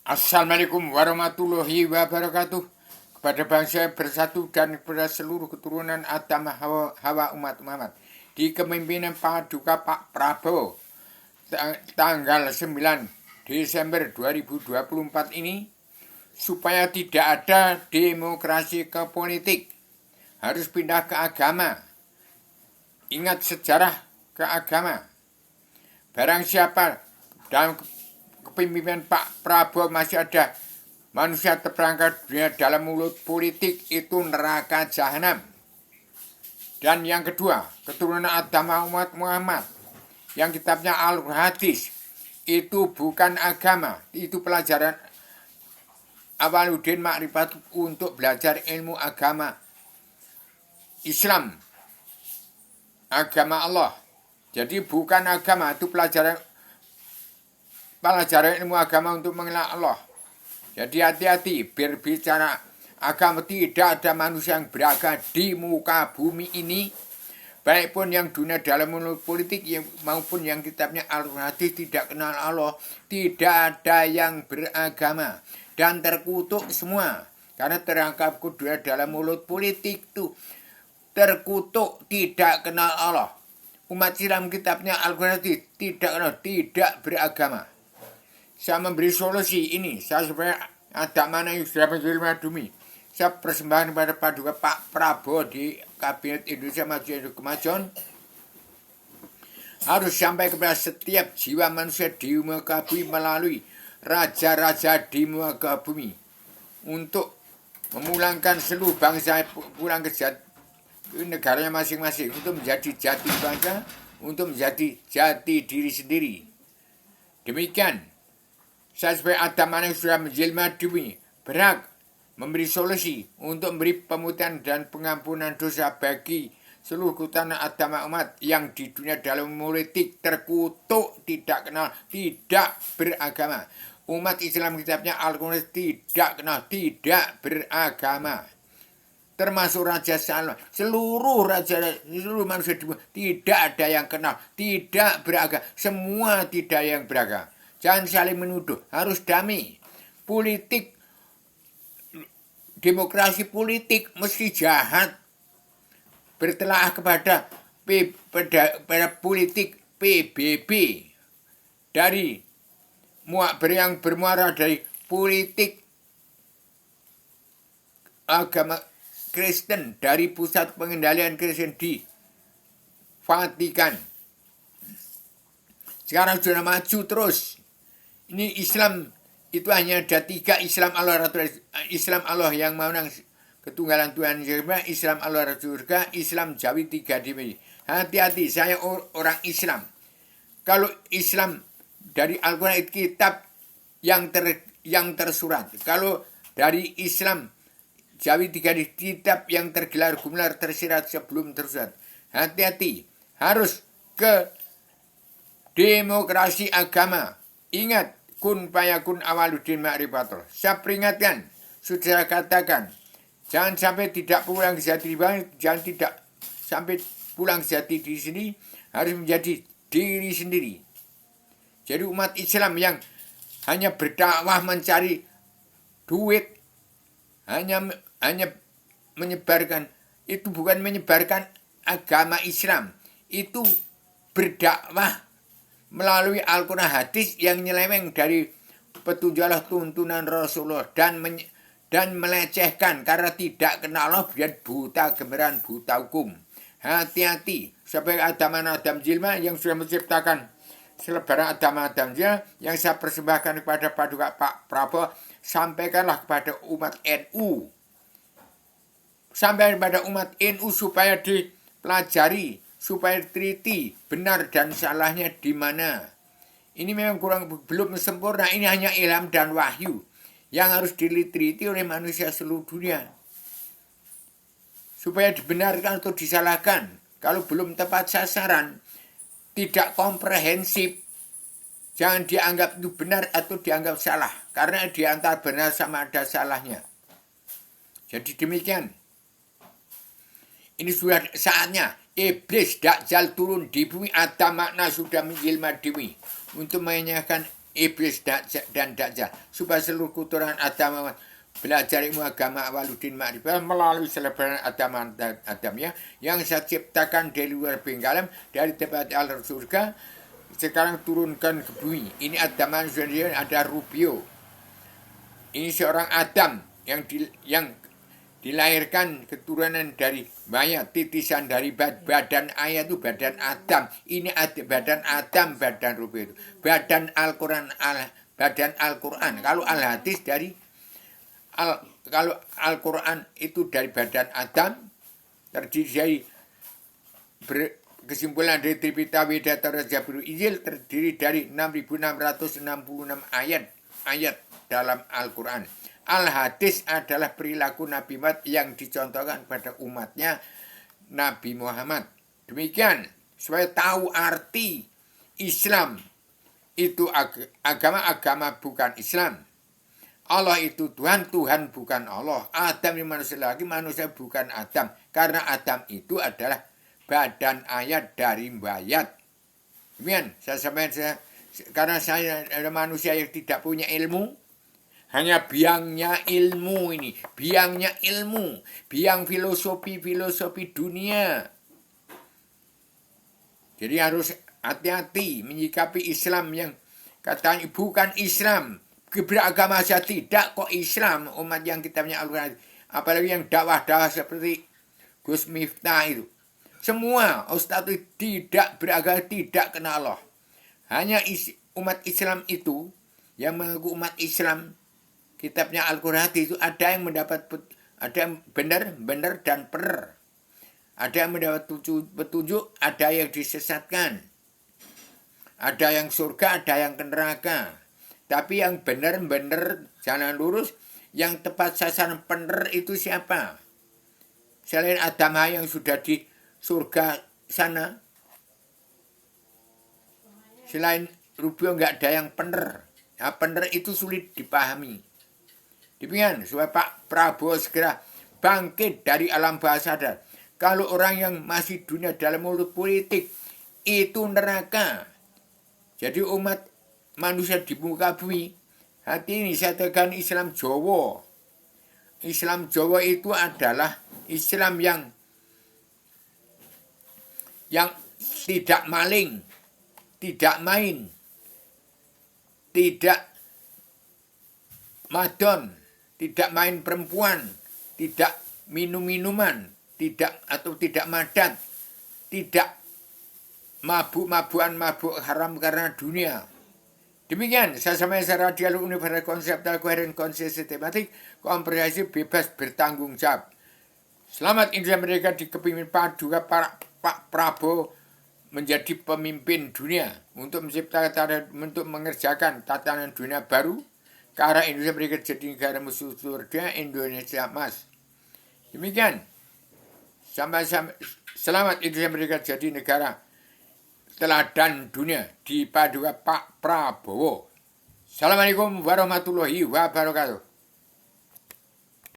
Assalamualaikum warahmatullahi wabarakatuh. Kepada bangsa bersatu dan kepada seluruh keturunan Adam Hawa umat Muhammad. Di kepemimpinan Paduka Pak Prabowo tanggal 9 Desember 2024 ini, supaya tidak ada demokrasi ke politik, harus pindah ke agama. Ingat sejarah ke agama. Barang siapa dalam kepemimpinan Pak Prabowo masih ada manusia terperangkap dunia dalam mulut politik, itu neraka jahanam. Dan yang kedua, keturunan Adam umat Muhammad yang kitabnya Al-Hadis, itu bukan agama, itu pelajaran Awaluddin Ma'rifat untuk belajar ilmu agama Islam, agama Allah. Jadi bukan agama, itu pelajaran ilmu agama untuk mengenal Allah. Jadi hati-hati berbicara agama. Tidak ada manusia yang beragama di muka bumi ini, baik pun yang dunia dalam mulut politik maupun yang kitabnya Al-Hadis, tidak kenal Allah. Tidak ada yang beragama dan terkutuk semua, karena terangkap dunia dalam mulut politik itu terkutuk, tidak kenal Allah. Umat Islam kitabnya Al-Hadis tidak beragama. Saya memberi solusi ini, supaya ada mana yang sudah menjadi madumi. Saya persembahkan kepada Paduka Pak Prabowo di Kabinet Indonesia Maju dan Kemajuan, harus sampai kepada setiap jiwa manusia di muka bumi melalui raja-raja di muka bumi, untuk memulangkan seluruh bangsa pulang ke negaranya masing-masing, untuk menjadi jati bangsa, untuk menjadi jati diri sendiri. Demikian, saya sebagai Adam yang sudah menjelma di bumi berhak memberi solusi untuk memberi pemutihan dan pengampunan dosa bagi seluruh keturunan Adam umat yang di dunia dalam politik terkutuk, tidak kenal, tidak beragama. Umat Islam kitabnya Al-Quran tidak kenal, tidak beragama. Termasuk Raja Salman, seluruh manusia di bumi tidak ada yang kenal, tidak beragama, semua tidak yang beragama. Jangan saling menuduh, harus damai. Politik, demokrasi politik mesti jahat. Bertelaah kepada politik PBB dari yang bermuara dari politik agama Kristen, dari pusat pengendalian Kristen di Vatikan. Sekarang sudah maju terus. Ini Islam itu hanya ada 3, Islam Allah, Islam Allah yang menang ketunggalan Tuhan, Islam Allah surga, Islam Jawi 3 di. Hati-hati, saya orang Islam. Kalau Islam dari Al-Quran itu kitab yang tersurat. Kalau dari Islam Jawi 3 di kitab yang tergelar gumlar tersirat sebelum tersurat. Hati-hati, harus ke demokrasi agama. Ingat, kun fayakun Awaluddin Ma'rifatullah. Saya peringatkan, sudah saya katakan, jangan sampai tidak pulang sejati di bawah, jangan tidak sampai pulang sejati di sini, harus menjadi diri sendiri. Jadi umat Islam yang hanya berdakwah mencari duit, hanya menyebarkan, itu bukan menyebarkan agama Islam, itu berdakwah melalui Al-Quran hadis yang nyeleweng dari petunjuk Allah, tuntunan Rasulullah, dan melecehkan karena tidak kenal Allah, biar buta gemeran, buta hukum. Hati-hati, sebagai Adam Jilma yang sudah menciptakan selebaran Adam Jilma, yang saya persembahkan kepada Paduka Pak Prabowo, sampaikanlah kepada umat NU. Sampai kepada umat NU supaya dipelajari, supaya teliti benar dan salahnya di mana. Ini memang belum sempurna. Ini hanya ilham dan wahyu yang harus diteliti oleh manusia seluruh dunia, supaya dibenarkan atau disalahkan. Kalau belum tepat sasaran, tidak komprehensif, jangan dianggap itu benar atau dianggap salah, karena di antara benar sama ada salahnya. Jadi demikian. Ini sudah saatnya Iblis Dajjal turun di bumi. Ada makna sudah menjelma di bumi untuk menyanyikan iblis dan dajjal, supaya seluruh keturunan Adam belajar ilmu agama Waluddin Ma'rifah melalui selebaran Adamnya yang saya ciptakan dari luar bengkalam dari tempat alam surga, sekarang turunkan ke bumi. Ini Adam manusia, ada Rubio. Ini seorang Adam yang dilahirkan keturunan dari mayat, titisan dari badan ayah itu badan Adam. Ini badan Adam, badan Rubio itu. Badan Al-Quran, badan Al-Quran. Kalau Al-Hadis dari kalau Al-Quran itu dari badan Adam, terdiri dari kesimpulan dari Tripita Weda Taurat Zabur Injil, terdiri dari 6.666 ayat dalam Al-Quran. Al-Hadis adalah perilaku Nabi Muhammad yang dicontohkan pada umatnya Nabi Muhammad. Demikian, supaya tahu arti Islam itu agama bukan Islam. Allah itu Tuhan, Tuhan bukan Allah. Adam ini manusia lagi, manusia bukan Adam. Karena Adam itu adalah badan ayat dari bayat. Demikian, karena saya adalah manusia yang tidak punya ilmu, hanya biangnya ilmu ini, biangnya ilmu, biang filosofi dunia. Jadi harus hati-hati menyikapi Islam yang katanya bukan Islam. Beragama saja tidak kok Islam, umat yang kitabnya Al-Quran, apalagi yang dakwah-dakwah seperti Gus Miftah itu. Semua ustadz itu tidak beragama, tidak kenal Allah. Hanya umat Islam itu yang mengaku umat Islam, kitabnya Al-Quran itu ada yang mendapat, ada yang benar dan benar. Ada yang mendapat petunjuk, ada yang disesatkan. Ada yang surga, ada yang ke neraka. Tapi yang benar jalan lurus, yang tepat sasaran benar itu siapa? Selain Adam yang sudah di surga sana, selain Rubio nggak ada yang benar. Nah, benar itu sulit dipahami. Demikian, supaya Pak Prabowo segera bangkit dari alam bawah sadar. Kalau orang yang masih dunia dalam mulut politik, itu neraka. Jadi umat manusia di muka bumi, hati ini saya tekan Islam Jawa. Islam Jawa itu adalah Islam yang tidak maling, tidak main, tidak madon, tidak main perempuan, tidak minum-minuman, tidak madat, tidak mabuk haram karena dunia. Demikian, saya sampaikan dialog universal konseptual koheren sistematik komprehensif bebas bertanggung jawab. Selamat Indonesia Merdeka di kepemimpinan Pak Prabowo menjadi pemimpin dunia untuk menciptakan, untuk mengerjakan tatanan dunia baru ke arah Indonesia Merdeka jadi negara musuh dunia Indonesia Mas. Demikian, selamat Indonesia Merdeka jadi negara teladan dunia di paduka Pak Prabowo. Assalamualaikum warahmatullahi wabarakatuh.